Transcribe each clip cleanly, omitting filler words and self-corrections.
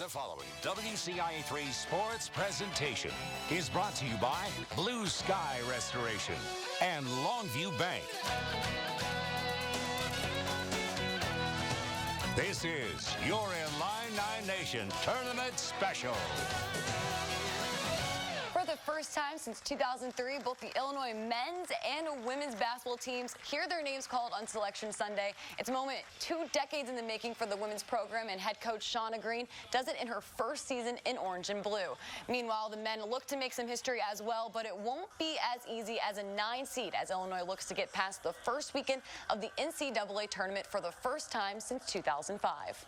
The following WCIA3 sports presentation is brought to you by Blue Sky Restoration and Longview Bank. This is your Illini Nation Tournament Special. For the first time since 2003, both the Illinois men's and women's basketball teams hear their names called on Selection Sunday. It's a moment 2 decades in the making for the women's program, and head coach Shauna Green does it in her first season in orange and blue. Meanwhile, the men look to make some history as well, but it won't be as easy as a 9 seed as Illinois looks to get past the first weekend of the NCAA tournament for the first time since 2005.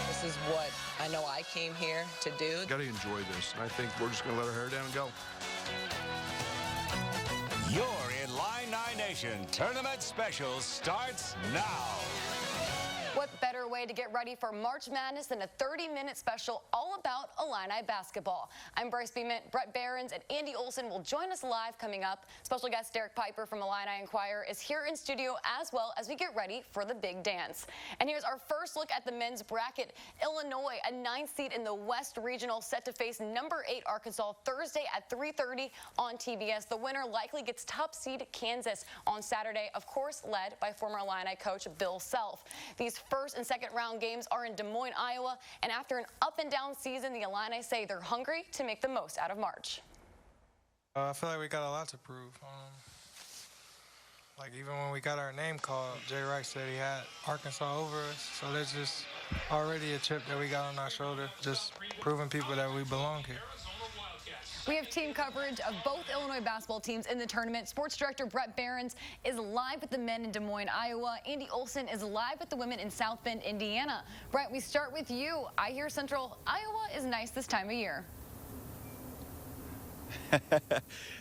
This is what I know I came here to do. Got to enjoy this, and I think we're just going to let our hair down and go. Your Illini Nation Tournament Special starts now. What better way to get ready for March Madness than a 30-minute special all about Illini basketball? I'm Brice Bement. Bret Beherns and Andy Olson will join us live coming up. Special guest Derek Piper from Illini Inquirer is here in studio as well as we get ready for the big dance. And here's our first look at the men's bracket. Illinois, a 9th seed in the West Regional, set to face number 8 Arkansas Thursday at 3:30 on TBS. The winner likely gets top seed Kansas on Saturday, of course led by former Illini coach Bill Self. These first and second round games are in Des Moines, Iowa, and after an up and down season, the Illini say they're hungry to make the most out of March. I feel like we got a lot to prove. Like even when we got our name called, Jay Wright said he had Arkansas over us, so there's just already a chip that we got on our shoulder, just proving people that we belong here. We have team coverage of both Illinois basketball teams in the tournament. Sports director Bret Beherns is live with the men in Des Moines, Iowa. Andy Olson is live with the women in South Bend, Indiana. Bret, we start with you. I hear Central Iowa is nice this time of year.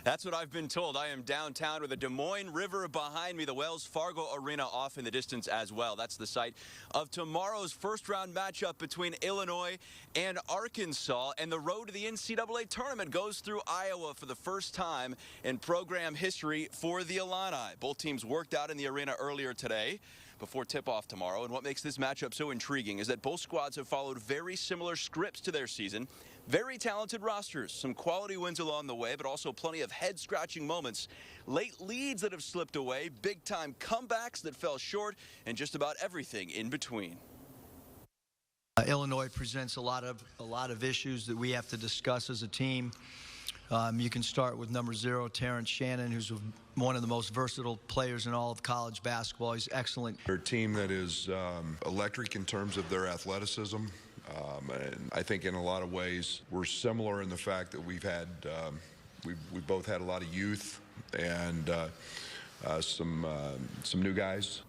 That's what I've been told. I am downtown with the Des Moines River behind me, the Wells Fargo Arena off in the distance as well. That's the site of tomorrow's first-round matchup between Illinois and Arkansas. And the road to the NCAA tournament goes through Iowa for the first time in program history for the Illini. Both teams worked out in the arena earlier today before tip-off tomorrow. And what makes this matchup so intriguing is that both squads have followed very similar scripts to their season. Very talented rosters, some quality wins along the way, but also plenty of head-scratching moments, late leads that have slipped away, big-time comebacks that fell short, and just about everything in between. Illinois presents a lot of issues that we have to discuss as a team. You can start with number 0, Terrence Shannon, who's one of the most versatile players in all of college basketball. He's excellent. They're a team that is electric in terms of their athleticism. And I think in a lot of ways we're similar in the fact that we've both had a lot of youth and some new guys.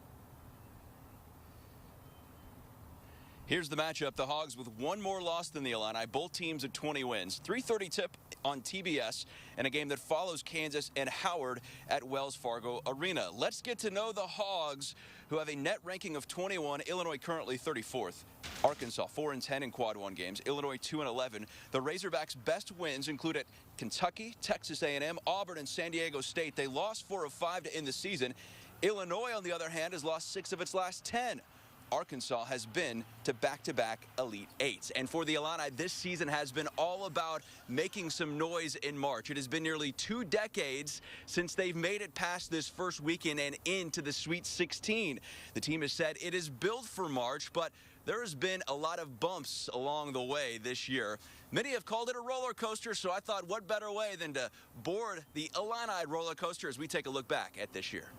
Here's the matchup. The Hogs with one more loss than the Illini. Both teams at 20 wins. 3:30 tip on TBS, and a game that follows Kansas and Howard at Wells Fargo Arena. Let's get to know the Hogs, who have a net ranking of 21. Illinois currently 34th. Arkansas 4-10 in quad 1 games. Illinois 2-11. The Razorbacks' best wins include at Kentucky, Texas A&M, Auburn, and San Diego State. They lost 4 of 5 to end the season. Illinois, on the other hand, has lost 6 of its last 10. Arkansas has been to back-to-back Elite Eights. And for the Illini, this season has been all about making some noise in March. It has been nearly 2 decades since they've made it past this first weekend and into the Sweet 16. The team has said it is built for March, but there has been a lot of bumps along the way this year. Many have called it a roller coaster, so I thought what better way than to board the Illini roller coaster as we take a look back at this year.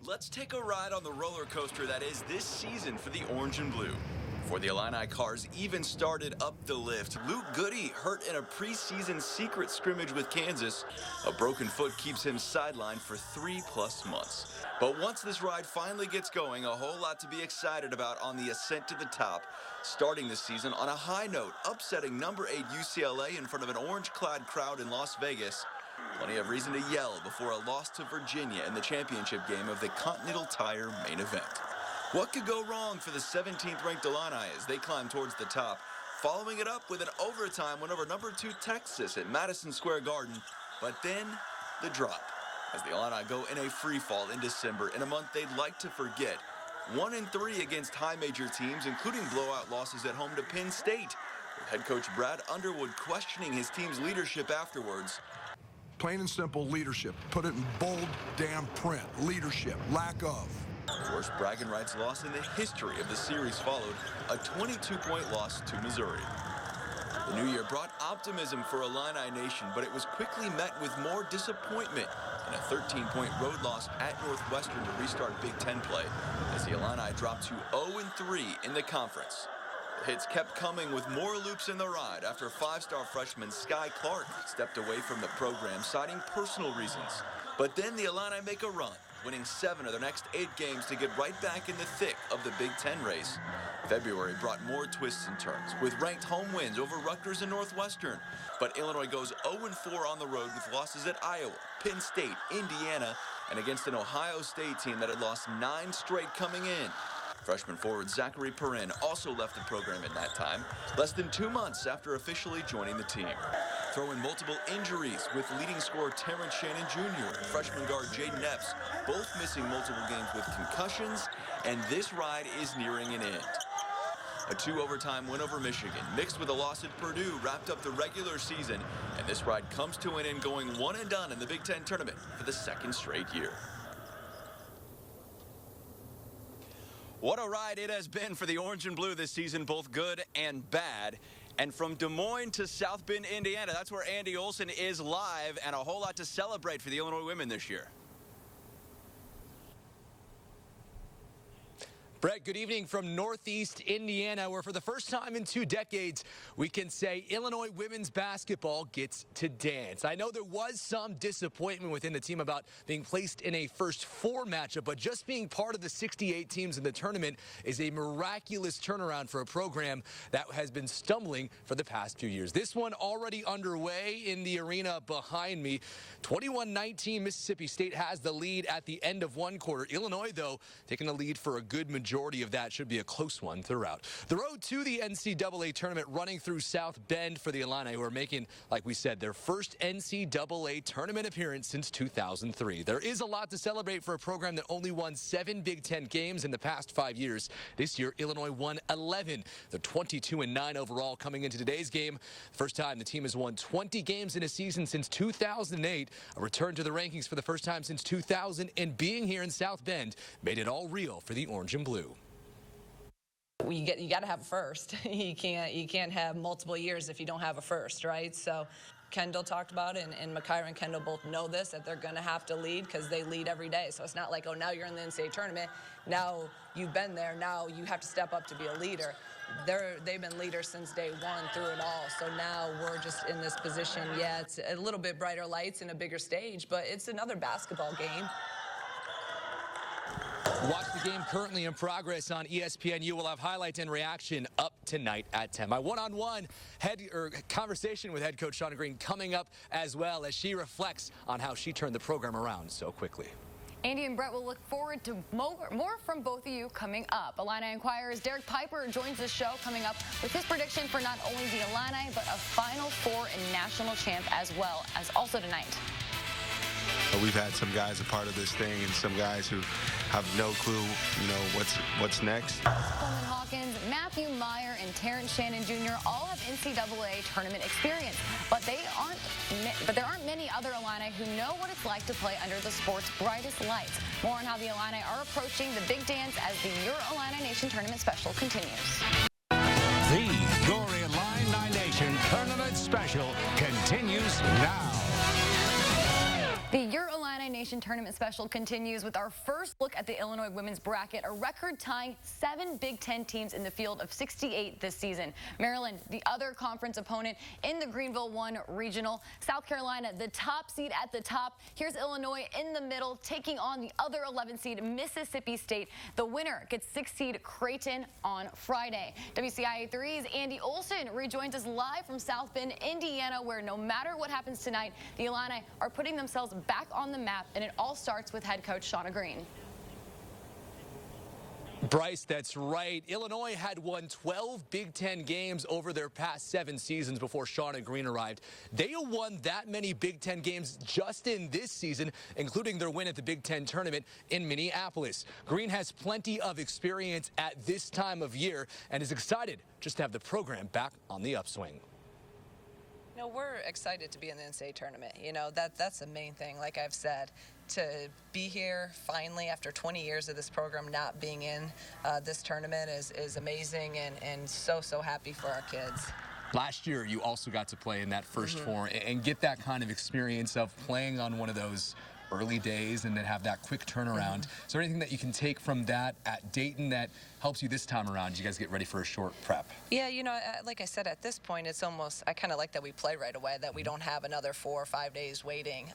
Let's take a ride on the roller coaster that is this season for the Orange and Blue. Before the Illini cars even started up the lift, Luke Goody hurt in a preseason secret scrimmage with Kansas. A broken foot keeps him sidelined for 3+ months. But once this ride finally gets going, a whole lot to be excited about on the ascent to the top. Starting this season on a high note, upsetting number 8 UCLA in front of an orange-clad crowd in Las Vegas. Plenty of reason to yell before a loss to Virginia in the championship game of the Continental Tire main event. What could go wrong for the 17th-ranked Illini as they climb towards the top, following it up with an overtime win over number 2 Texas at Madison Square Garden, but then the drop as the Illini go in a free fall in December in a month they'd like to forget. 1-3 against high major teams, including blowout losses at home to Penn State, with head coach Brad Underwood questioning his team's leadership afterwards. Plain and simple leadership. Put it in bold damn print. Leadership. Lack of. Worst bragging rights loss in the history of the series followed, a 22-point loss to Missouri. The new year brought optimism for Illini Nation, but it was quickly met with more disappointment in a 13-point road loss at Northwestern to restart Big Ten play, as the Illini dropped to 0-3 in the conference. The hits kept coming with more loops in the ride after five-star freshman Sky Clark stepped away from the program, citing personal reasons. But then the Illini make a run, winning 7 of their next 8 games to get right back in the thick of the Big Ten race. February brought more twists and turns, with ranked home wins over Rutgers and Northwestern. But Illinois goes 0-4 on the road with losses at Iowa, Penn State, Indiana, and against an Ohio State team that had lost 9 straight coming in. Freshman forward Zachary Perrin also left the program in that time, less than 2 months after officially joining the team. Throw in multiple injuries with leading scorer Terrence Shannon Jr. and freshman guard Jaden Epps, both missing multiple games with concussions, and this ride is nearing an end. A 2-overtime win over Michigan, mixed with a loss at Purdue, wrapped up the regular season, and this ride comes to an end going one and done in the Big Ten tournament for the second straight year. What a ride it has been for the Orange and Blue this season, both good and bad. And from Des Moines to South Bend, Indiana, that's where Andy Olson is live, and a whole lot to celebrate for the Illinois women this year. Brett, good evening from Northeast Indiana, where for the first time in 2 decades, we can say Illinois women's basketball gets to dance. I know there was some disappointment within the team about being placed in a first 4 matchup, but just being part of the 68 teams in the tournament is a miraculous turnaround for a program that has been stumbling for the past few years. This one already underway in the arena behind me. 21-19, Mississippi State has the lead at the end of 1 quarter. Illinois, though, taking the lead for a good majority of that. Should be a close one throughout. The road to the NCAA tournament running through South Bend for the Illini, who are making, like we said, their first NCAA tournament appearance since 2003. There is a lot to celebrate for a program that only won 7 Big Ten games in the past 5 years. This year, Illinois won 11. They're 22-9 overall coming into today's game. First time the team has won 20 games in a season since 2008. A return to the rankings for the first time since 2000, and being here in South Bend made it all real for the Orange and Blue. You got to have a first. You can't have multiple years if you don't have a first, right? So Kendall talked about it, and Makaira and Kendall both know this, that they're going to have to lead because they lead every day. So it's not like, oh, now you're in the NCAA tournament. Now you've been there. Now you have to step up to be a leader. They've been leaders since day 1 through it all. So now we're just in this position. Yeah, it's a little bit brighter lights and a bigger stage, but it's another basketball game. Watch the game currently in progress on ESPN. You will have highlights and reaction up tonight at 10. My one-on-one conversation with head coach Shauna Green coming up as well, as she reflects on how she turned the program around so quickly. Andy and Brett will look forward to more from both of you coming up. Illini Inquirer's Derek Piper joins the show coming up with his prediction for not only the Illini, but a Final Four and national champ as well as also tonight. We've had some guys a part of this thing and some guys who have no clue, what's next. Coleman Hawkins, Matthew Meyer, and Terrence Shannon Jr. all have NCAA tournament experience, but there aren't many other Illini who know what it's like to play under the sport's brightest lights. More on how the Illini are approaching the big dance as the Your Illini Nation Tournament Special continues. The Your Illini Nation Tournament Special continues now. The Your Illini Nation Tournament Special continues with our first look at the Illinois women's bracket, a record-tying 7 Big Ten teams in the field of 68 this season. Maryland, the other conference opponent in the Greenville 1 regional. South Carolina, the top seed at the top. Here's Illinois in the middle, taking on the other 11 seed Mississippi State. The winner gets 6 seed Creighton on Friday. WCIA 3's Andy Olson rejoins us live from South Bend, Indiana, where no matter what happens tonight, the Illini are putting themselves back on the map, and it all starts with head coach Shauna Green. Brice, that's right. Illinois had won 12 Big Ten games over their past 7 seasons before Shauna Green arrived. They have won that many Big Ten games just in this season, including their win at the Big Ten tournament in Minneapolis. Green has plenty of experience at this time of year and is excited just to have the program back on the upswing. You know, we're excited to be in the NCAA tournament. You know, that's the main thing, like I've said. To be here finally after 20 years of this program not being in this tournament is amazing, and so happy for our kids. Last year, you also got to play in that first four and get that kind of experience of playing on one of those early days and then have that quick turnaround. Is there anything that you can take from that at Dayton that helps you this time around? You guys get ready for a short prep? Yeah, you know, like I said, at this point, it's almost, I kind of like that we play right away, that we don't have another 4 or 5 days waiting.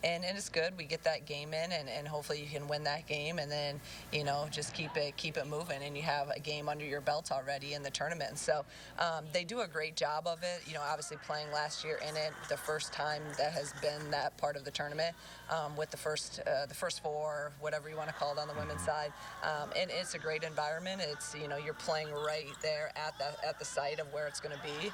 And it's good. We get that game in, and hopefully you can win that game, and then, you know, just keep it moving, and you have a game under your belt already in the tournament. And so they do a great job of it. You know, obviously playing last year in it, the first time that has been that part of the tournament, with the first 4, whatever you want to call it on the women's side. And it's a great environment. It's, you know, you're playing right there at the site of where it's going to be,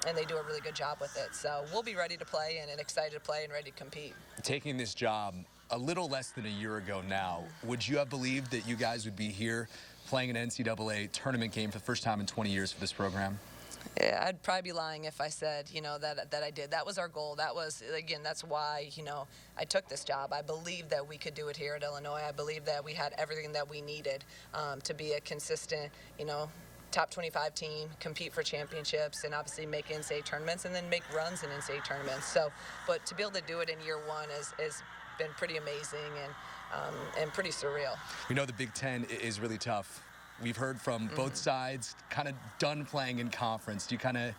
and they do a really good job with it. So we'll be ready to play and excited to play and ready to compete. Taking this job a little less than a year ago now, would you have believed that you guys would be here playing an NCAA tournament game for the first time in 20 years for this program? Yeah, I'd probably be lying if I said, you know, that I did. That was our goal. That was, again, that's why, you know, I took this job. I believed that we could do it here at Illinois. I believed that we had everything that we needed to be a consistent, you know, top 25 team, compete for championships, and obviously make NCAA tournaments and then make runs in NCAA tournaments. So, but to be able to do it in year one has been pretty amazing and pretty surreal. We know the Big Ten is really tough. We've heard from both sides, kind of done playing in conference. Do you kind of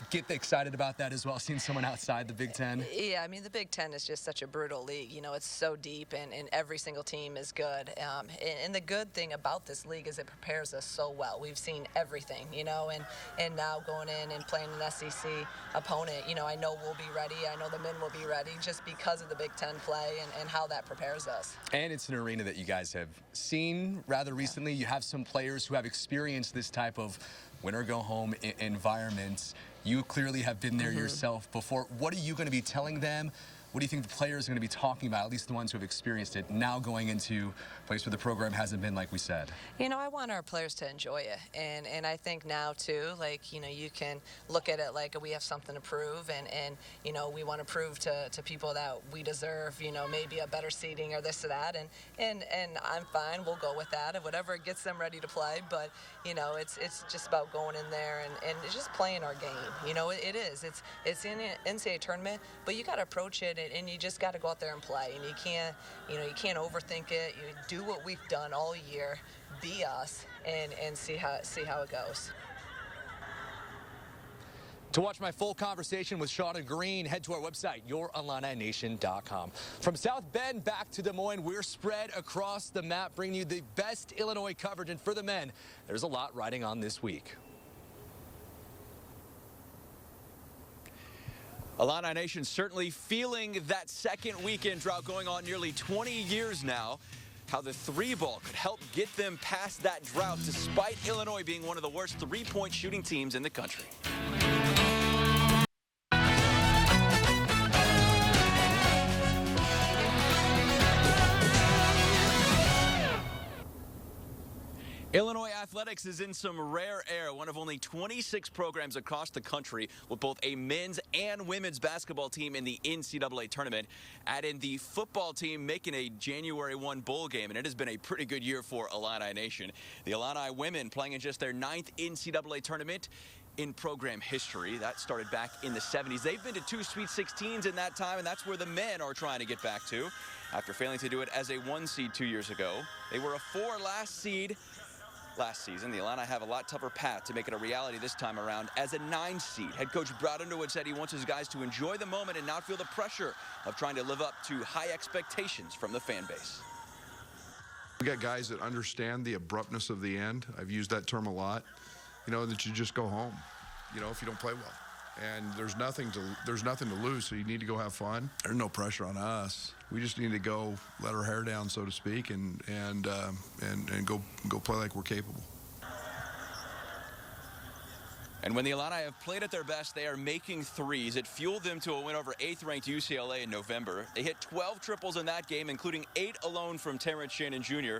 get excited about that as well, seeing someone outside the Big Ten? Yeah, I mean, the Big Ten is just such a brutal league. You know, it's so deep, and every single team is good. And the good thing about this league is it prepares us so well. We've seen everything, you know, and now going in and playing an SEC opponent, you know, I know we'll be ready. I know the men will be ready just because of the Big Ten play and how that prepares us. And it's an arena that you guys have seen rather recently. You have some players who have experienced this type of win-or-go-home environment. You clearly have been there yourself before. What are you going to be telling them? What do you think the players are going to be talking about, at least the ones who have experienced it, now going into a place where the program hasn't been, like we said? You know, I want our players to enjoy it. And I think now, too, like, you know, you can look at it like we have something to prove. And you know, we want to prove to people that we deserve, you know, maybe a better seating or this or that. And I'm fine. We'll go with that. And whatever gets them ready to play. But, you know, it's just about going in there and just playing our game. You know, it is. It's in an NCAA tournament, but you got to approach it. And you just got to go out there and play, and you can't overthink it. You do what we've done all year, be us, and see how it goes. To watch my full conversation with Shauna Green, head to our website, YourIllinination.com. From South Bend back to Des Moines, we're spread across the map, bringing you the best Illinois coverage. And for the men, there's a lot riding on this week. Illini Nation certainly feeling that second weekend drought going on nearly 20 years now. How the 3-ball could help get them past that drought despite Illinois being one of the worst 3-point shooting teams in the country. Illinois athletics is in some rare air, one of only 26 programs across the country with both a men's and women's basketball team in the NCAA tournament. Add in the football team making a January 1 bowl game, and it has been a pretty good year for Illini Nation. The Illini women playing in just their 9th NCAA tournament in program history. That started back in the 70s. They've been to 2 Sweet 16s in that time, and that's where the men are trying to get back to. After failing to do it as a 1 seed 2 years ago, they were a 4 last seed last season. The Illini have a lot tougher path to make it a reality this time around as a 9 seed. Head coach Bret Underwood said he wants his guys to enjoy the moment and not feel the pressure of trying to live up to high expectations from the fan base. We got guys that understand the abruptness of the end. I've used that term a lot. You know, that you just go home, you know, if you don't play well. and there's nothing to lose, so you need to go have fun. There's no pressure on us. We just need to go let our hair down, so to speak, and go play like we're capable. And when the Illini have played at their best, they are making threes. It fueled them to a win over 8th-ranked UCLA in November. They hit 12 triples in that game, including 8 alone from Terrence Shannon Jr.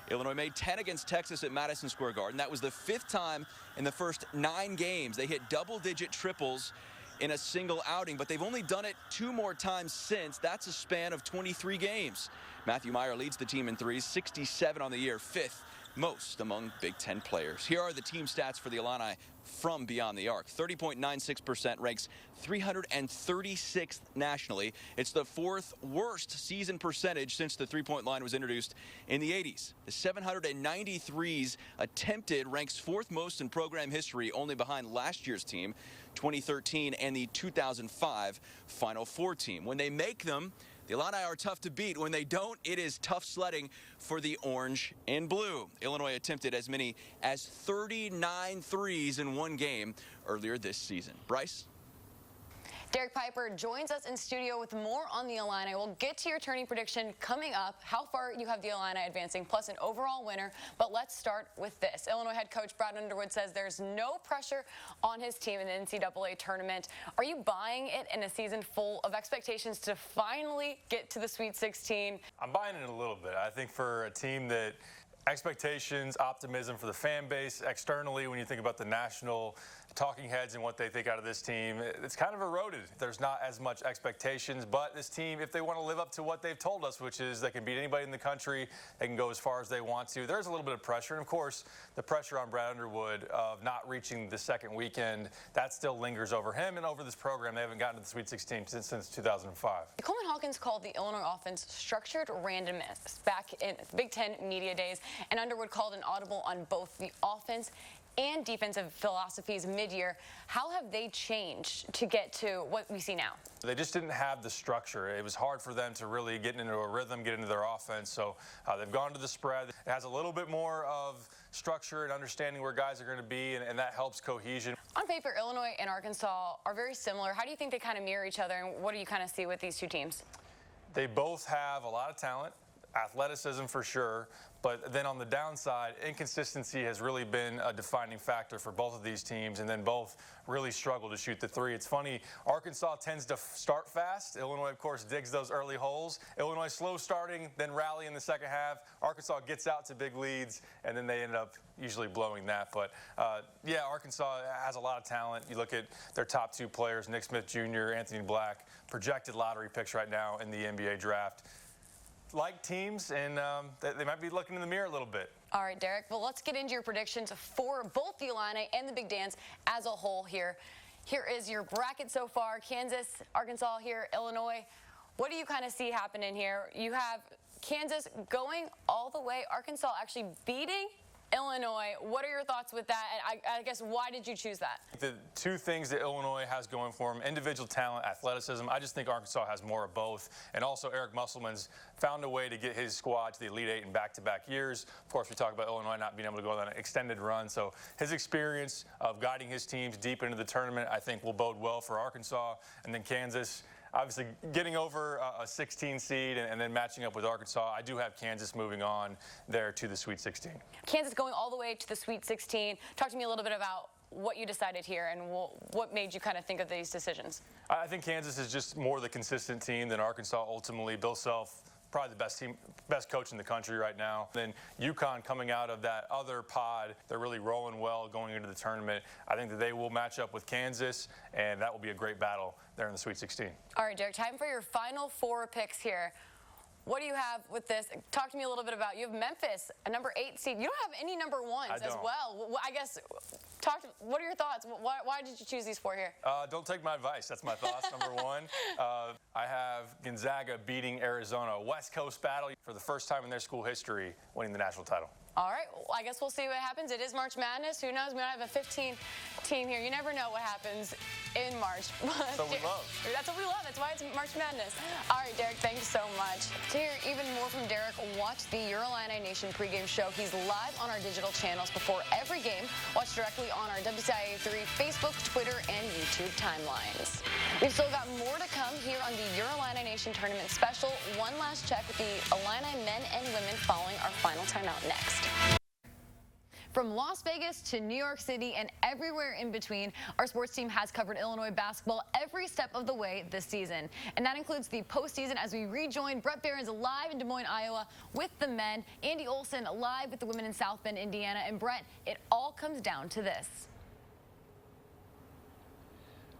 Illinois made 10 against Texas at Madison Square Garden. That was the 5th time in the first 9 games they hit double-digit triples in a single outing, but they've only done it 2 more times since. That's a span of 23 games. Matthew Meyer leads the team in threes, 67 on the year, 5th most among Big Ten players. Here are the team stats for the Illini from beyond the arc. 30.96% ranks 336th nationally. It's the 4th worst season percentage since the three-point line was introduced in the 80s. The 793s attempted ranks 4th most in program history, only behind last year's team, 2013, and the 2005 Final Four team. When they make them, the Illini are tough to beat. When they don't, it is tough sledding for the orange and blue. Illinois attempted as many as 39 threes in one game earlier this season. Brice? Derek Piper joins us in studio with more on the Illini. We'll get to your turning prediction coming up, how far you have the Illini advancing, plus an overall winner. But let's start with this. Illinois head coach Brad Underwood says there's no pressure on his team in the NCAA tournament. Are you buying it in a season full of expectations to finally get to the Sweet 16? I'm buying it a little bit. I think for a team that expectations, optimism for the fan base externally, when you think about the national talking heads and what they think out of this team, it's kind of eroded. There's not as much expectations, but this team, if they want to live up to what they've told us, which is they can beat anybody in the country, they can go as far as they want to, there's a little bit of pressure. And of course, the pressure on Brad Underwood of not reaching the second weekend, that still lingers over him and over this program. They haven't gotten to the Sweet 16 since 2005. Coleman Hawkins called the Illinois offense structured randomness back in Big Ten media days, and Underwood called an audible on both the offense and defensive philosophies mid-year. How have they changed to get to what we see now? They just didn't have the structure. It was hard for them to really get into a rhythm, get into their offense. So they've gone to the spread. It has a little bit more of structure and understanding where guys are going to be, and that helps cohesion. On paper, Illinois and Arkansas are very similar. How do you think they kind of mirror each other, and what do you kind of see with these two teams? They both have a lot of talent, athleticism for sure, but then on the downside, inconsistency has really been a defining factor for both of these teams, and then both really struggle to shoot the three. It's funny, Arkansas tends to start fast. Illinois, of course, digs those early holes. Illinois slow starting, then rally in the second half. Arkansas gets out to big leads, and then they end up usually blowing that. But yeah, Arkansas has a lot of talent. You look at their top 2 players, Nick Smith Jr., Anthony Black, projected lottery picks right now in the NBA draft. Like teams, and they might be looking in the mirror a little bit. All right, Derek. Well, let's get into your predictions for both the Illini and the Big Dance as a whole here. Here is your bracket so far. Kansas, Arkansas here, Illinois. What do you kind of see happening here? You have Kansas going all the way, Arkansas actually beating Illinois. What are your thoughts with that? And I guess, why did you choose that? The 2 things that Illinois has going for them, individual talent, athleticism. I just think Arkansas has more of both. And also Eric Musselman's found a way to get his squad to the Elite 8 in back-to-back years. Of course, we talk about Illinois not being able to go on an extended run. So his experience of guiding his teams deep into the tournament, I think, will bode well for Arkansas. And then Kansas, obviously getting over a 16 seed and then matching up with Arkansas. I do have Kansas moving on there to the Sweet 16. Kansas going all the way to the Sweet 16. Talk to me a little bit about what you decided here and what made you kind of think of these decisions. I think Kansas is just more the consistent team than Arkansas ultimately. Bill Self, probably the best coach in the country right now. Then UConn coming out of that other pod, they're really rolling well going into the tournament. I think that they will match up with Kansas, and that will be a great battle there in the Sweet 16. All right, Derek, time for your final 4 picks here. What do you have with this? Talk to me a little bit about, you have Memphis, a number 8 seed. You don't have any number 1s as well. I guess, what are your thoughts? Why did you choose these 4 here? Don't take my advice. That's my thoughts, number 1. I have Gonzaga beating Arizona, a West Coast battle for the first time in their school history, winning the national title. All right, well, I guess we'll see what happens. It is March Madness. Who knows? We might have a 15 team here. You never know what happens in March. That's what we love. That's what we love. That's why it's March Madness. All right, Derek, thank you so much. To hear even more from Derek, watch the Illini Nation pregame show. He's live on our digital channels before every game. Watch directly on our WCIA 3 Facebook, Twitter, and YouTube timelines. We've still got more to come here on the Illini Nation Tournament Special. One last check with the Illini men and women following our final timeout next. From Las Vegas to New York City and everywhere in between, our sports team has covered Illinois basketball every step of the way this season. And that includes the postseason as we rejoin Bret Beherns live in Des Moines, Iowa with the men, Andy Olson live with the women in South Bend, Indiana. And Bret, it all comes down to this.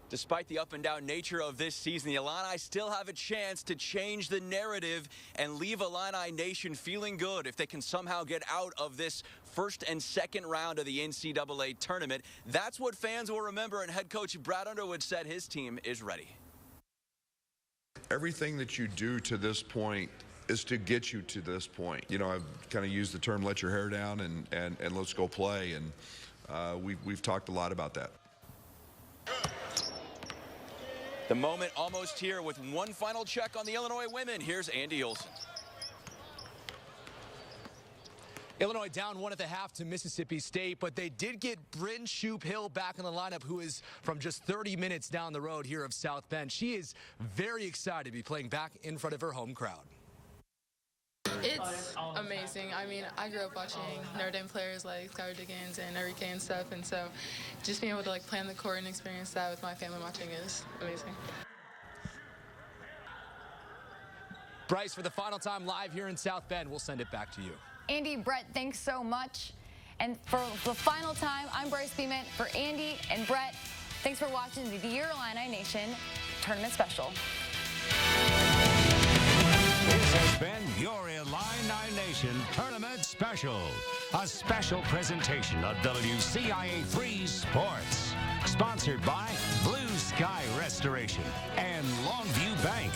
Despite the up-and-down nature of this season, the Illini still have a chance to change the narrative and leave Illini Nation feeling good if they can somehow get out of this first and second round of the NCAA tournament. That's what fans will remember, and head coach Brad Underwood said his team is ready. Everything that you do to this point is to get you to this point. You know, I've kind of used the term let your hair down and let's go play, and we've talked a lot about that. The moment almost here with one final check on the Illinois women. Here's Andy Olson. Illinois down 1 at the half to Mississippi State, but they did get Bryn Shoup-Hill back in the lineup, who is from just 30 minutes down the road here of South Bend. She is very excited to be playing back in front of her home crowd. It's amazing. I mean, I grew up watching Notre Dame players like Skylar Diggins and Enrique and stuff, and so just being able to play on the court and experience that with my family watching is amazing. Brice, for the final time live here in South Bend, we'll send it back to you. Andy, Bret, thanks so much. And for the final time, I'm Brice Bement. For Andy and Bret, thanks for watching the Illini Nation Tournament Special. This has been your Illini Nation Tournament Special, a special presentation of WCIA 3 Sports, sponsored by Blue Sky Restoration and Longview Bank.